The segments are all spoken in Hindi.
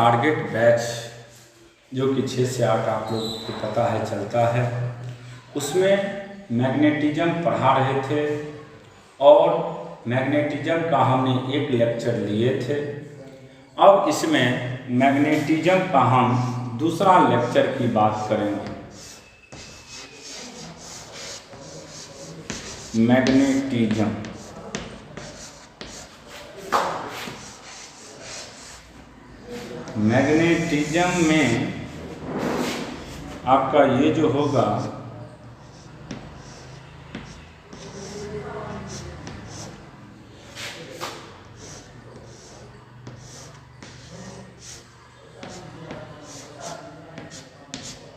टारगेट बैच जो कि 6 से 8 आप लोग को पता है चलता है, उसमें मैग्नेटिज्म पढ़ा रहे थे और मैग्नेटिज्म का हमने एक लेक्चर लिए थे। अब इसमें मैग्नेटिज्म का हम दूसरा लेक्चर की बात करेंगे। मैग्नेटिज्म में आपका ये जो होगा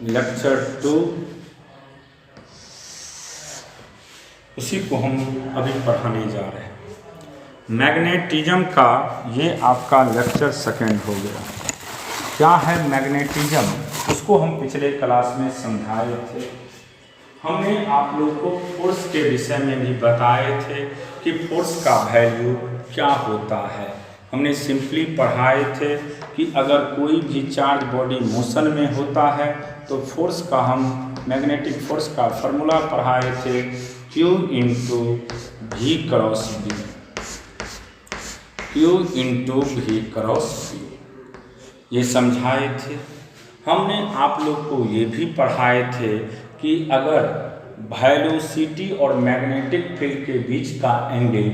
लेक्चर 2, उसी को हम अभी पढ़ाने जा रहे हैं। मैग्नेटिज्म का ये आपका लेक्चर सेकंड हो गया। क्या है मैग्नेटिज्म, उसको हम पिछले क्लास में समझाए थे। हमने आप लोग को फोर्स के विषय में भी बताए थे कि फोर्स का वैल्यू क्या होता है। हमने सिंपली पढ़ाए थे कि अगर कोई भी चार्ज बॉडी मोशन में होता है तो फोर्स का हम मैग्नेटिक फोर्स का फॉर्मूला पढ़ाए थे, Q into V cross B, Q into V cross B, ये समझाए थे। हमने आप लोग को ये भी पढ़ाए थे कि अगर वेलोसिटी और मैग्नेटिक फील्ड के बीच का एंगल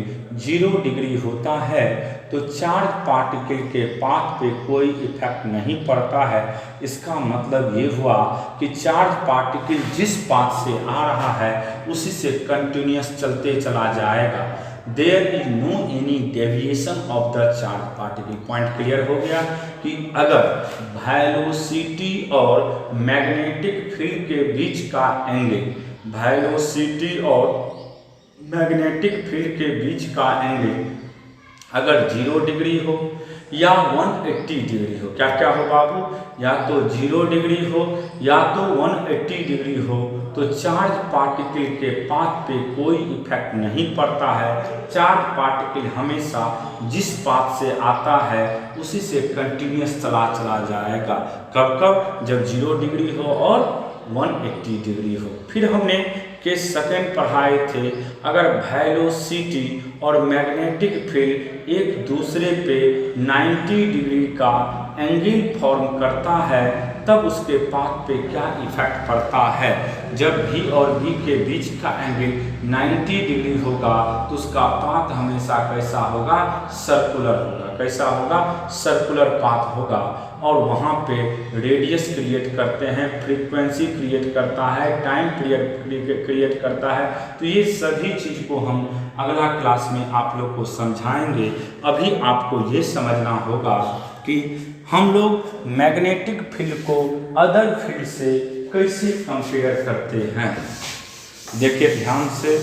0 डिग्री होता है तो चार्ज पार्टिकल के पाथ पे कोई इफेक्ट नहीं पड़ता है। इसका मतलब ये हुआ कि चार्ज पार्टिकल जिस पाथ से आ रहा है उसी से कंटिन्यूस चलते चला जाएगा। There is no any deviation of the charge particle. Point clear हो गया कि अगर वेलोसिटी और मैग्नेटिक फील्ड के बीच का एंगल, वेलोसिटी और मैग्नेटिक फील्ड के बीच का एंगल अगर 0 डिग्री हो या 180 डिग्री हो, क्या क्या हो बाबू, या तो 0 डिग्री हो या तो 180 डिग्री हो, तो चार्ज पार्टिकल के पाथ पे कोई इफेक्ट नहीं पड़ता है। चार्ज पार्टिकल हमेशा जिस पाथ से आता है उसी से कंटिन्यूस चला जाएगा। कब कब, जब 0 डिग्री हो और 180 डिग्री हो। फिर हमने केस सेकंड पढ़ाए थे, अगर वेलोसिटी और मैग्नेटिक फील्ड एक दूसरे पे 90 डिग्री का एंगल फॉर्म करता है तब उसके पाथ पे क्या इफेक्ट पड़ता है। जब V और B के बीच का एंगल 90 डिग्री होगा तो उसका पाथ हमेशा कैसा होगा, सर्कुलर होगा। कैसा होगा, सर्कुलर पाथ होगा। और वहाँ पे रेडियस क्रिएट करते हैं, फ्रीक्वेंसी क्रिएट करता है, टाइम पीरियड क्रिएट करता है। तो ये सभी चीज़ को हम अगला क्लास में आप लोग को समझाएंगे। अभी आपको ये समझना होगा कि हम लोग मैग्नेटिक फील्ड को अदर फील्ड से कैसे कंपेयर करते हैं। देखिए ध्यान से,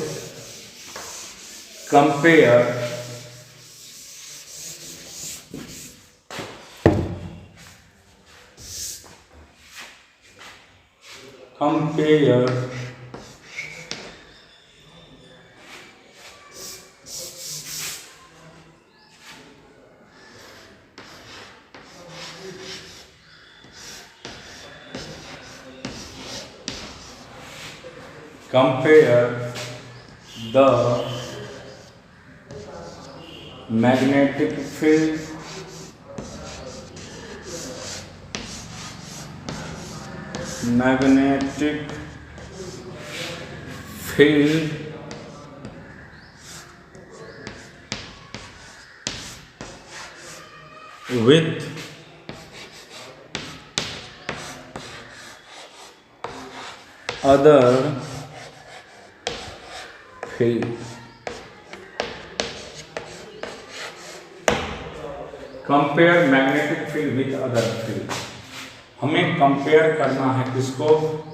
compare compare the magnetic field with other field। Compare magnetic field with other field. हमें कंपेयर करना है किसको,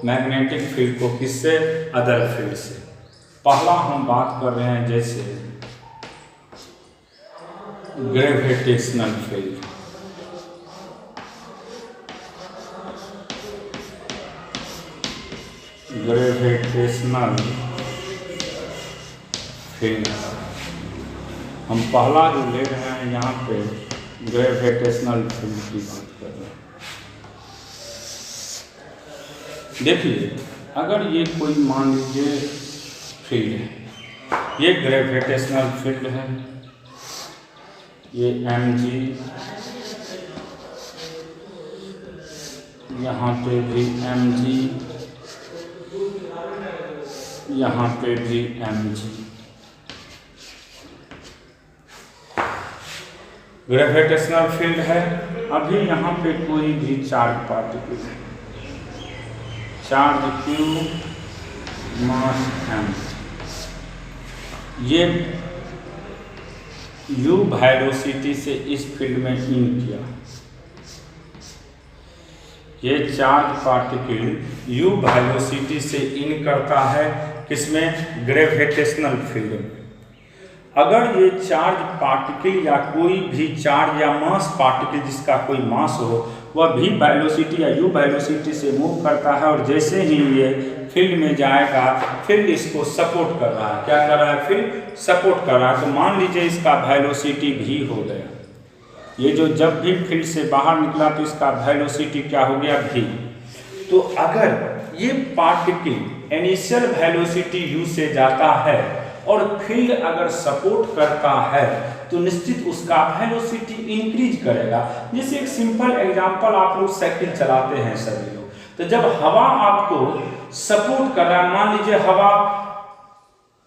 मैग्नेटिक फील्ड को, किससे, अदर फील्ड से। पहला हम बात कर रहे हैं जैसे ग्रेविटेशनल फील्ड। ग्रेविटेशनल फील्ड हम पहला जो ले रहे हैं यहाँ पे ग्रेविटेशनल फील्ड की बात कर रहे हैं। देखिए, अगर ये कोई मान लीजिए फील्ड है, ये ग्रेविटेशनल फील्ड है, ये mg, यहाँ पे भी mg, यहाँ पे भी mg। ग्रेविटेशनल फील्ड है। अभी यहाँ पे कोई भी चार्ज पार्टिकल है, चार्ज q, मास m, ये u वेलोसिटी से इस फील्ड में इन किया। ये चार्ज पार्टिकल u वेलोसिटी से इन करता है, किसमें? ग्रेविटेशनल फील्ड में। अगर ये चार्ज पार्टिकल या कोई भी चार्ज या मास पार्टिकल जिसका कोई मास हो, वह v वेलोसिटी या u वेलोसिटी से मूव करता है, और जैसे ही ये फील्ड में जाएगा, फील्ड इसको सपोर्ट कर रहा है। क्या कर रहा है? फील्ड सपोर्ट कर रहा है। तो मान लीजिए इसका वेलोसिटी v हो गया। ये जो जब भी फील्ड से बाहर निकला तो इसका वेलोसिटी क्या हो गया? v। तो अगर ये पार्टिकल इनिशियल वेलोसिटी u से जाता है और फील्ड अगर सपोर्ट करता है तो निश्चित उसका वेलोसिटी इंक्रीज करेगा। जैसे एक सिंपल एग्जांपल, आप लोग साइकिल चलाते हैं सभी लोग, तो जब हवा आपको सपोर्ट कर रहा है, मान लीजिए हवा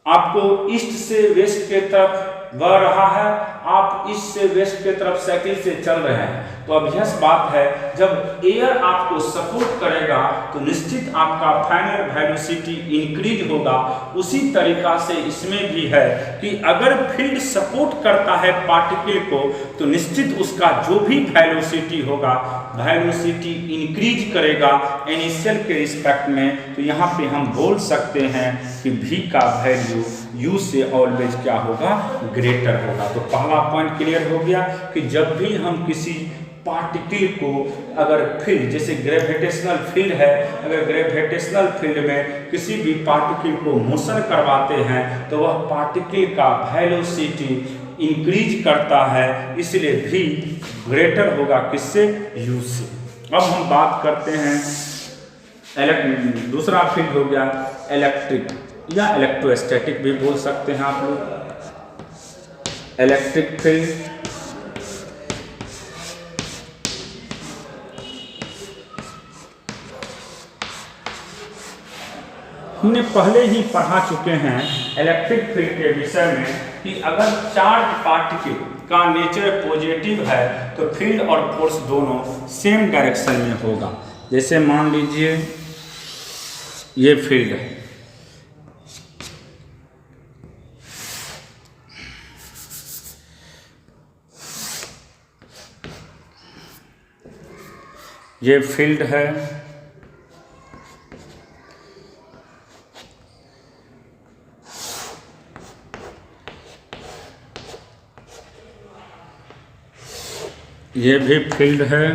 आपको ईस्ट से वेस्ट के तरफ बह रहा है, आप ईस्ट से वेस्ट के तरफ साइकिल से चल रहे हैं, तो ऑब्वियस बात है जब एयर आपको सपोर्ट करेगा तो निश्चित आपका फाइनल वेलोसिटी इंक्रीज होगा। उसी तरीका से इसमें भी है कि अगर फील्ड सपोर्ट करता है पार्टिकल को तो निश्चित उसका जो भी वेलोसिटी होगा, वेलोसिटी इंक्रीज करेगा इनिशियल के रिस्पेक्ट में। तो यहाँ पे हम बोल सकते हैं कि v का वैल्यू u से ऑलवेज क्या होगा? ग्रेटर होगा। तो पहला पॉइंट क्लियर हो गया कि जब भी हम किसी पार्टिकल को अगर फील्ड, जैसे ग्रेविटेशनल फील्ड है, अगर ग्रेविटेशनल फील्ड में किसी भी पार्टिकल को मोशन करवाते हैं तो वह पार्टिकल का वेलोसिटी इंक्रीज करता है, इसलिए v ग्रेटर होगा किससे? u से। अब हम बात करते हैं दूसरा फील्ड हो गया इलेक्ट्रिक या इलेक्ट्रोस्टैटिक भी बोल सकते हैं आप लोग। इलेक्ट्रिक फील्ड हमने पहले ही पढ़ा चुके हैं इलेक्ट्रिक फील्ड के विषय में कि अगर चार्ज पार्टिकल का नेचर पॉजिटिव है तो फील्ड और फोर्स दोनों सेम डायरेक्शन में होगा। जैसे मान लीजिए ये फील्ड है, ये फील्ड है, ये भी फील्ड है,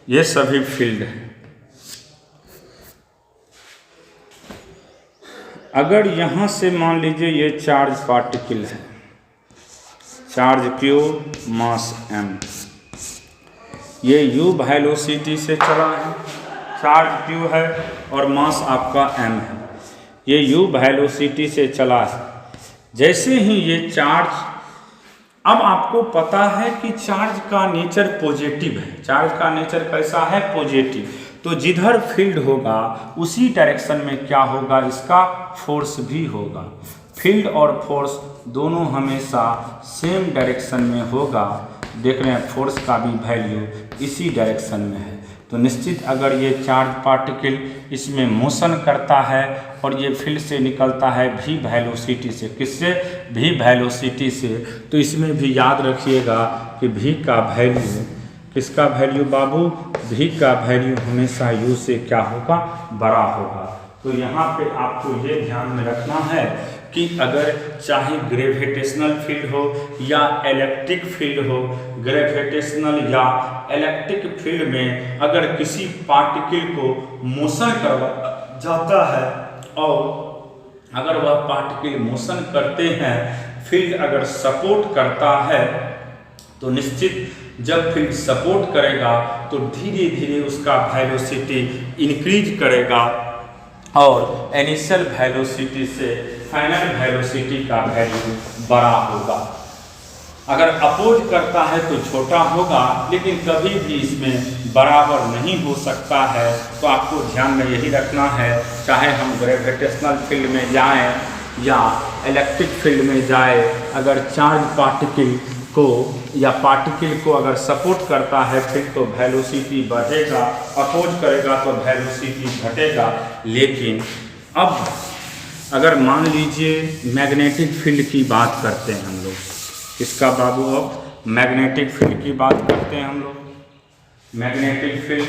ये सभी फील्ड है। अगर यहाँ से मान लीजिए ये चार्ज पार्टिकल है, चार्ज q, मास m, ये u वेलोसिटी से चला है, चार्ज q है और मास आपका m है, ये u वेलोसिटी से चला है। जैसे ही ये चार्ज, अब आपको पता है कि चार्ज का नेचर पॉजिटिव है, चार्ज का नेचर कैसा है? पॉजिटिव। तो जिधर फील्ड होगा उसी डायरेक्शन में क्या होगा? इसका फोर्स भी होगा। फील्ड और फोर्स दोनों हमेशा सेम डायरेक्शन में होगा। देख रहे हैं फोर्स का भी वैल्यू इसी डायरेक्शन में है। तो निश्चित अगर ये चार्ज पार्टिकल इसमें मोशन करता है और ये फील्ड से निकलता है v वेलोसिटी से, किससे? v वेलोसिटी से, तो इसमें भी याद रखिएगा कि v का वैल्यू, किसका वैल्यू बाबू? v का वैल्यू हमेशा u से क्या होगा? बड़ा होगा। तो यहाँ पे आपको ये ध्यान में रखना है कि अगर चाहे ग्रेविटेशनल फील्ड हो या इलेक्ट्रिक फील्ड हो, ग्रेविटेशनल या इलेक्ट्रिक फील्ड में अगर किसी पार्टिकल को मोशन करवा जाता है और अगर वह पार्टिकल मोशन करते हैं, फील्ड अगर सपोर्ट करता है तो निश्चित जब फील्ड सपोर्ट करेगा तो धीरे धीरे उसका वेलोसिटी इंक्रीज करेगा और इनिशियल वेलोसिटी से फाइनल वेलोसिटी का वैल्यू बड़ा होगा। अगर अपोज करता है तो छोटा होगा, लेकिन कभी भी इसमें बराबर नहीं हो सकता है। तो आपको ध्यान में यही रखना है, चाहे हम ग्रेविटेशनल फील्ड में जाएं या इलेक्ट्रिक फील्ड में जाए, अगर चार्ज पार्टिकल को या पार्टिकल को अगर सपोर्ट करता है फिर तो वेलोसिटी बढ़ेगा, अपोज करेगा तो वेलोसिटी घटेगा। लेकिन अब अगर मान लीजिए मैग्नेटिक फील्ड की बात करते हैं हम लोग, इसका बाबू अब मैग्नेटिक फील्ड की बात करते हैं हम लोग। मैग्नेटिक फील्ड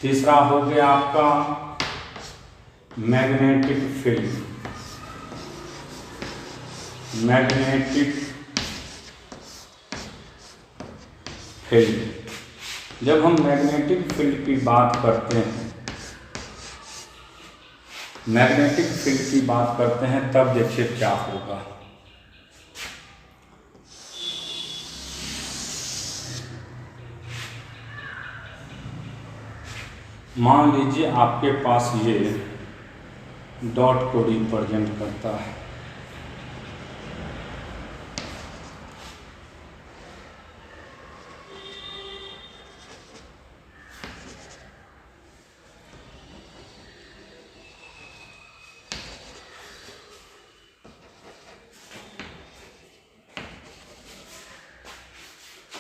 तीसरा हो गया आपका मैग्नेटिक फील्ड। मैग्नेटिक फील्ड, जब हम मैग्नेटिक फील्ड की बात करते हैं, मैग्नेटिक फील्ड की बात करते हैं तब देखिए क्या होगा। मान लीजिए आपके पास ये डॉट को रिप्रेजेंट करता है।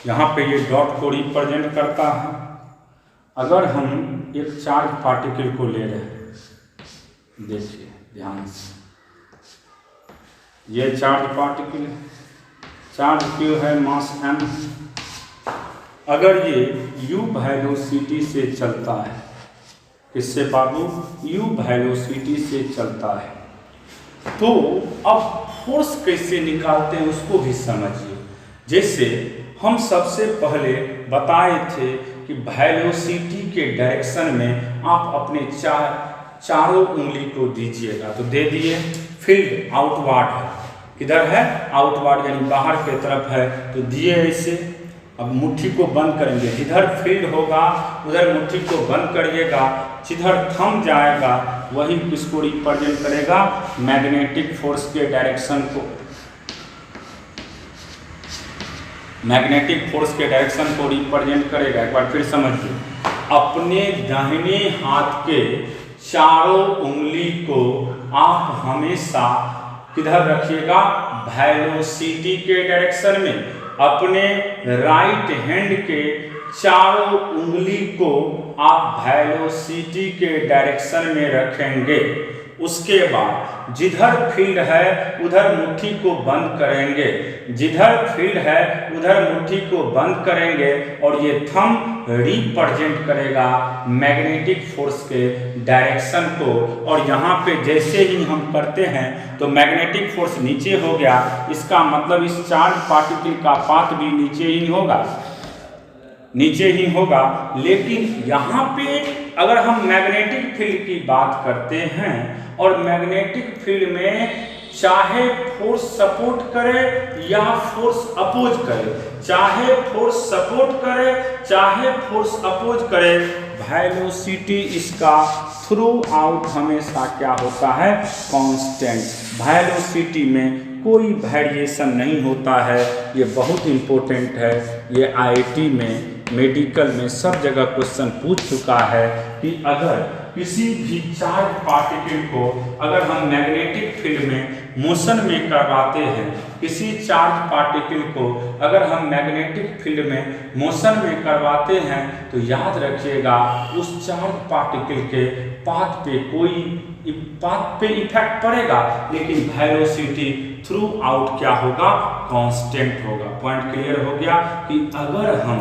यहाँ पे ये डॉट को रिप्रेजेंट करता है। अगर हम एक चार्ज पार्टिकल को ले रहे हैं, देखिए ध्यान से, ये चार्ज पार्टिकल, चार्ज क्यू है, मास m। अगर ये u वेलोसिटी से चलता है, किससे बाबू? u वेलोसिटी से चलता है, तो अब फोर्स कैसे निकालते हैं उसको भी समझिए। जैसे हम सबसे पहले बताए थे कि वेलोसिटी के डायरेक्शन में आप अपने चारों उंगली को दीजिएगा, तो दे दिए। फील्ड आउटवर्ड है, किधर है? आउटवर्ड यानी बाहर की तरफ है, तो दिए ऐसे। अब मुट्ठी को बंद करेंगे, जिधर फील्ड होगा उधर मुट्ठी को बंद करिएगा, जिधर थंब जाएगा वही किसको रिप्रेजेंट करेगा? मैग्नेटिक फोर्स के डायरेक्शन को, मैग्नेटिक फोर्स के डायरेक्शन को रिप्रेजेंट करेगा। एक बार फिर समझिए, अपने दाहिने हाथ के चारों उंगली को आप हमेशा किधर रखिएगा? वेलोसिटी के डायरेक्शन में। अपने राइट हैंड के चारों उंगली को आप वेलोसिटी के डायरेक्शन में रखेंगे। उसके बाद जिधर फील्ड है उधर मुट्ठी को बंद करेंगे, जिधर फील्ड है उधर मुट्ठी को बंद करेंगे, और ये थंब रिप्रेजेंट करेगा मैग्नेटिक फोर्स के डायरेक्शन को। और यहाँ पे जैसे ही हम करते हैं तो मैग्नेटिक फोर्स नीचे हो गया, इसका मतलब इस चार्ज पार्टिकल का पाथ भी नीचे ही होगा, नीचे ही होगा। लेकिन यहाँ पे अगर हम मैग्नेटिक फील्ड की बात करते हैं और मैग्नेटिक फील्ड में चाहे फोर्स सपोर्ट करे या फोर्स अपोज करे, चाहे फोर्स सपोर्ट करे चाहे फोर्स अपोज करे, वेलोसिटी इसका थ्रू आउट हमेशा क्या होता है? कांस्टेंट। वेलोसिटी में कोई वेरिएशन नहीं होता है। ये बहुत इम्पोर्टेंट है, ये आईआईटी में, मेडिकल में सब जगह क्वेश्चन पूछ चुका है कि अगर किसी भी चार्ज पार्टिकल को अगर हम मैग्नेटिक फील्ड में मोशन में करवाते हैं, किसी चार्ज पार्टिकल को अगर हम मैग्नेटिक फील्ड में मोशन में करवाते हैं, तो याद रखिएगा उस चार्ज पार्टिकल के पाथ पे इफेक्ट पड़ेगा, लेकिन वेलोसिटी थ्रू आउट क्या होगा? कांस्टेंट होगा। पॉइंट क्लियर हो गया कि अगर हम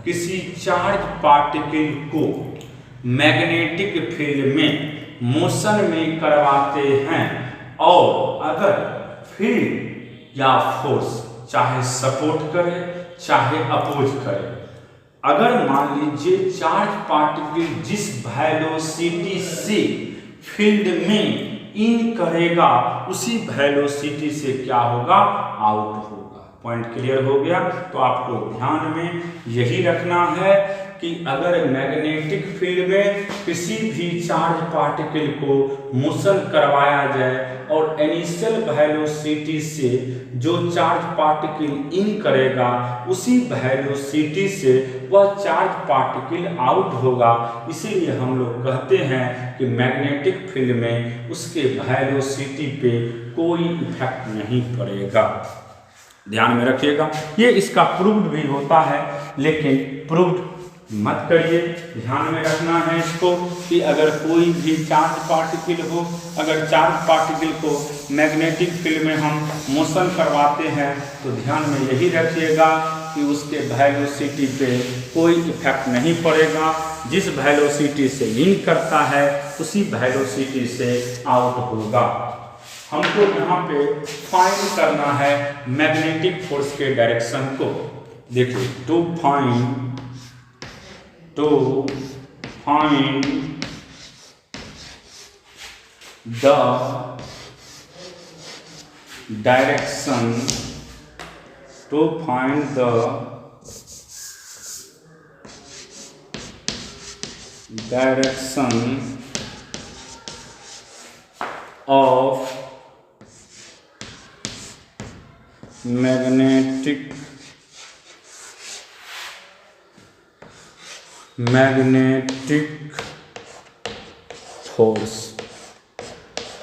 किसी चार्ज पार्टिकल को मैग्नेटिक फील्ड में मोशन में करवाते हैं और अगर फील्ड या फोर्स चाहे सपोर्ट करे चाहे अपोज करे, अगर मान लीजिए चार्ज पार्टिकल जिस वेलोसिटी से फील्ड में इन करेगा उसी वेलोसिटी से क्या होगा, आउट होगा। पॉइंट क्लियर हो गया। तो आपको ध्यान में यही रखना है कि अगर मैग्नेटिक फील्ड में किसी भी चार्ज पार्टिकल को मोशन करवाया जाए और इनिशियल वेलोसिटी से जो चार्ज पार्टिकल इन करेगा उसी वेलोसिटी से वह चार्ज पार्टिकल आउट होगा, इसीलिए हम लोग कहते हैं कि मैग्नेटिक फील्ड में उसके वेलोसिटी पे कोई इफेक्ट नहीं पड़ेगा। ध्यान में रखिएगा। ये इसका प्रूव्ड भी होता है, लेकिन प्रूव्ड मत करिए। ध्यान में रखना है इसको कि अगर कोई भी चार्ज पार्टिकल हो, अगर चार्ज पार्टिकल को मैग्नेटिक फील्ड में हम मोशन करवाते हैं तो ध्यान में यही रखिएगा कि उसके वेलोसिटी पे कोई इफेक्ट नहीं पड़ेगा। जिस वेलोसिटी से इन करता है उसी वेलोसिटी से आउट होगा। हमको यहाँ पे फाइंड करना है मैग्नेटिक फोर्स के डायरेक्शन को। देखिए, to find the direction of magnetic force,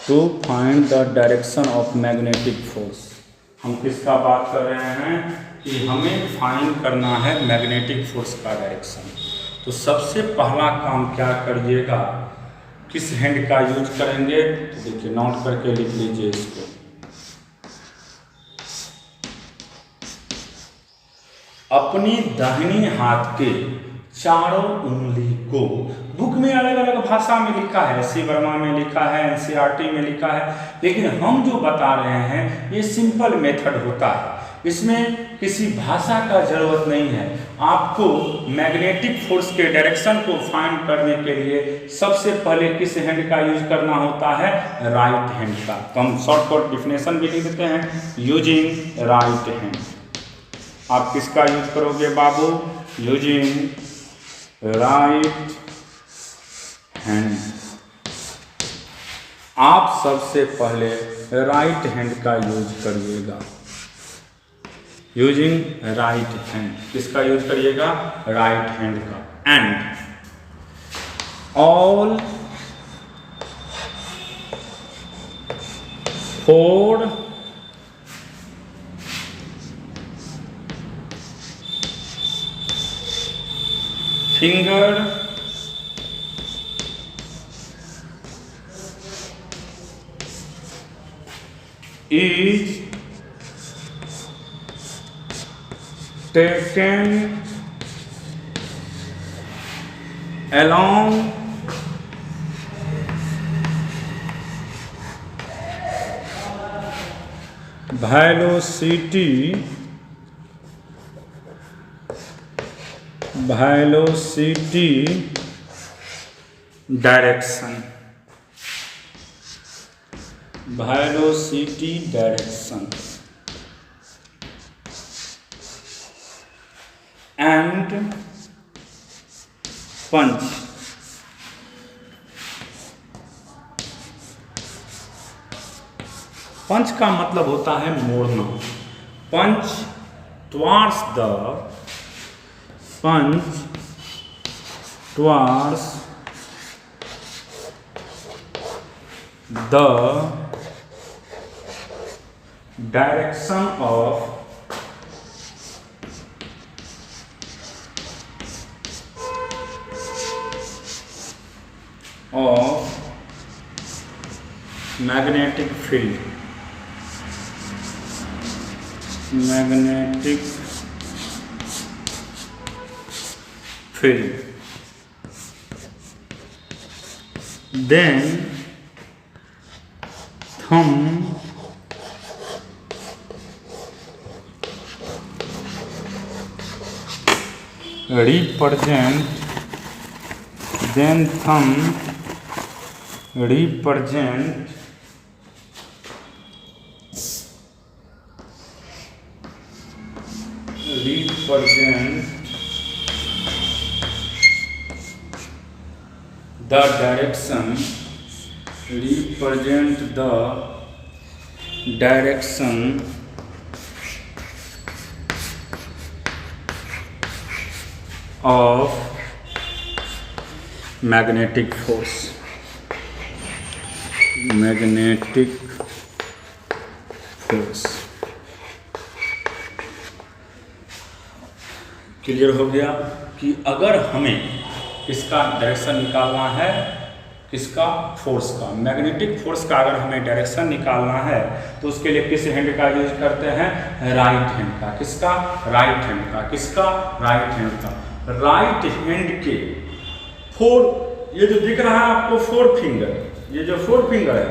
to find the direction of magnetic force। हम किसका बात कर रहे हैं कि हमें फाइंड करना है मैग्नेटिक फोर्स का डायरेक्शन। तो सबसे पहला काम क्या करिएगा, किस हैंड का यूज करेंगे, तो देखिए नोट करके लिख लीजिए इसको। अपनी दाहिनी हाथ के चारों उंगली को, बुक में अलग अलग भाषा में लिखा है, एस सी वर्मा में लिखा है, एनसीईआरटी में लिखा है, लेकिन हम जो बता रहे हैं ये सिंपल मेथड होता है, इसमें किसी भाषा का जरूरत नहीं है। आपको मैग्नेटिक फोर्स के डायरेक्शन को फाइंड करने के लिए सबसे पहले किस हैंड का यूज करना होता है, राइट हैंड का। तो हम शॉर्टकट डिफिनेशन भी लिख देते हैं, यूजिंग राइट हैंड। आप किसका यूज करोगे बाबू, यूजिंग राइट हैंड। आप सबसे पहले राइट हैंड का यूज करिएगा, यूजिंग राइट हैंड। किसका यूज करिएगा, राइट हैंड का। And all 4 finger is taken along velocity direction, and punch। पंच का मतलब होता है मोड़ना। पंच towards the direction of magnetic field, then thumb represent the direction of magnetic force. Clear हो गया कि अगर हमें इसका डायरेक्शन निकालना है, किसका, फोर्स का, मैग्नेटिक फोर्स का अगर हमें डायरेक्शन निकालना है तो उसके लिए किस हैंड का यूज करते हैं, राइट हैंड का। किसका, राइट हैंड का। किसका, राइट हैंड का। राइट हैंड के ये जो दिख रहा है आपको फोर फिंगर, ये जो फोर फिंगर है,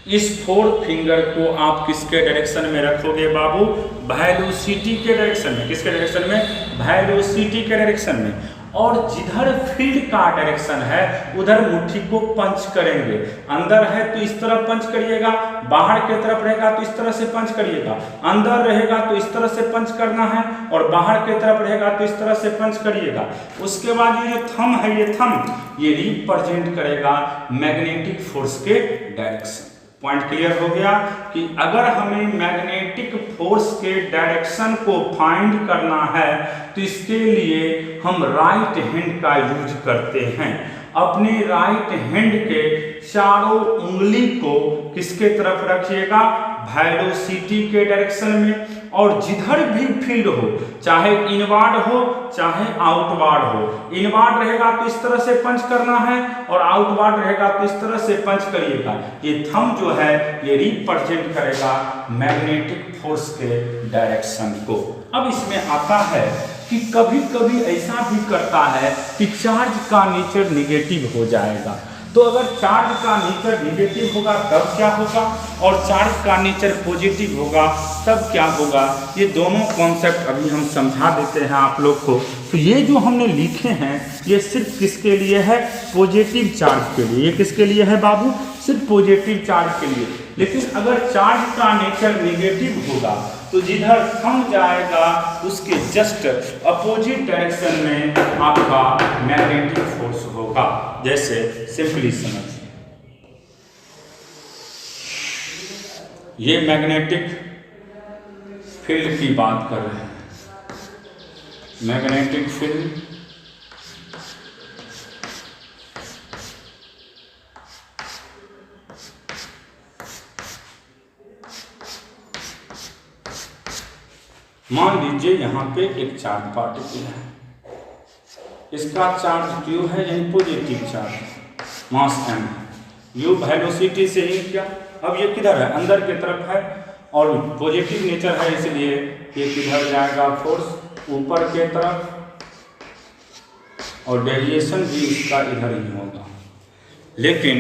इस फोर फिंगर को आप किसके डायरेक्शन में रखोगे बाबू, वेलोसिटी के डायरेक्शन में। किसके डायरेक्शन में, वेलोसिटी के डायरेक्शन में। और जिधर फील्ड का डायरेक्शन है उधर मुट्ठी को पंच करेंगे। अंदर है तो इस तरह पंच करिएगा, बाहर की तरफ रहेगा तो इस तरह से पंच करिएगा, अंदर रहेगा तो इस तरह से पंच करना है और बाहर की तरफ रहेगा तो इस तरह से पंच करिएगा। उसके बाद ये जो थंब है, ये थंब ये रिप्रेजेंट करेगा मैग्नेटिक फोर्स के डायरेक्शन। पॉइंट क्लियर हो गया कि अगर हमें मैग्नेटिक फोर्स के डायरेक्शन को फाइंड करना है तो इसके लिए हम राइट हैंड का यूज करते हैं। अपने राइट हैंड के चारों उंगली को किसके तरफ रखिएगा, वेलोसिटी के डायरेक्शन में। और जिधर भी फील्ड हो, चाहे इनवार्ड हो चाहे आउटवार्ड हो, इनवार्ड रहेगा तो इस तरह से पंच करना है और आउटवार्ड रहेगा तो इस तरह से पंच करिएगा। ये थंब जो है ये रिप्रेजेंट करेगा मैग्नेटिक फोर्स के डायरेक्शन को। अब इसमें आता है कि कभी कभी ऐसा भी करता है कि चार्ज का नेचर निगेटिव हो जाएगा। तो अगर चार्ज का नेचर निगेटिव होगा तब क्या होगा, और चार्ज का नेचर पॉजिटिव होगा तब क्या होगा, ये दोनों कॉन्सेप्ट अभी हम समझा देते हैं आप लोग को। तो ये जो हमने लिखे हैं ये सिर्फ किसके लिए है, पॉजिटिव चार्ज के लिए। ये किसके लिए है बाबू, सिर्फ पॉजिटिव चार्ज के लिए। लेकिन अगर चार्ज का नेचर निगेटिव होगा तो जिधर थंब जाएगा उसके जस्ट अपोजिट डायरेक्शन में आपका मैग्नेटिक फोर्स होगा। जैसे सिंपली समझिए, ये मैग्नेटिक फील्ड की बात कर रहे हैं। मैग्नेटिक फील्ड मान लीजिए यहाँ पे एक चार्ज पार्टिकल है, इसका चार्ज Q है, यानी पॉजिटिव चार्ज, मास m, U वेलोसिटी से ही किया। अब ये किधर है, अंदर की तरफ है और पॉजिटिव नेचर है, इसलिए ये किधर जाएगा, फोर्स ऊपर के तरफ, और डेविएशन भी इसका इधर ही होगा। लेकिन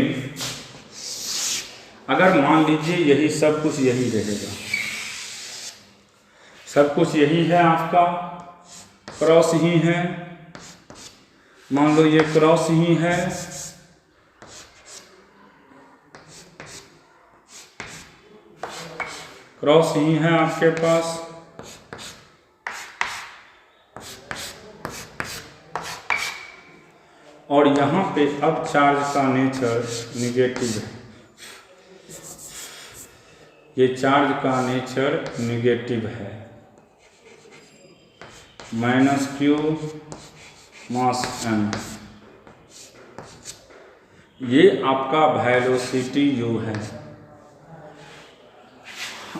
अगर मान लीजिए यही सब कुछ यही रहेगा, सब कुछ यही है, आपका क्रॉस ही है, मान लो ये क्रॉस ही है, क्रॉस ही है आपके पास, और यहाँ पे अब चार्ज का नेचर निगेटिव है। ये चार्ज का नेचर निगेटिव है, -Q मास m, ये आपका वेलोसिटी U है।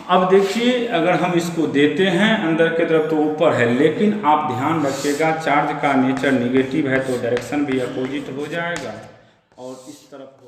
अब देखिए अगर हम इसको देते हैं अंदर की तरफ तो ऊपर है, लेकिन आप ध्यान रखिएगा चार्ज का नेचर निगेटिव है तो डायरेक्शन भी अपोजिट हो जाएगा और इस तरफ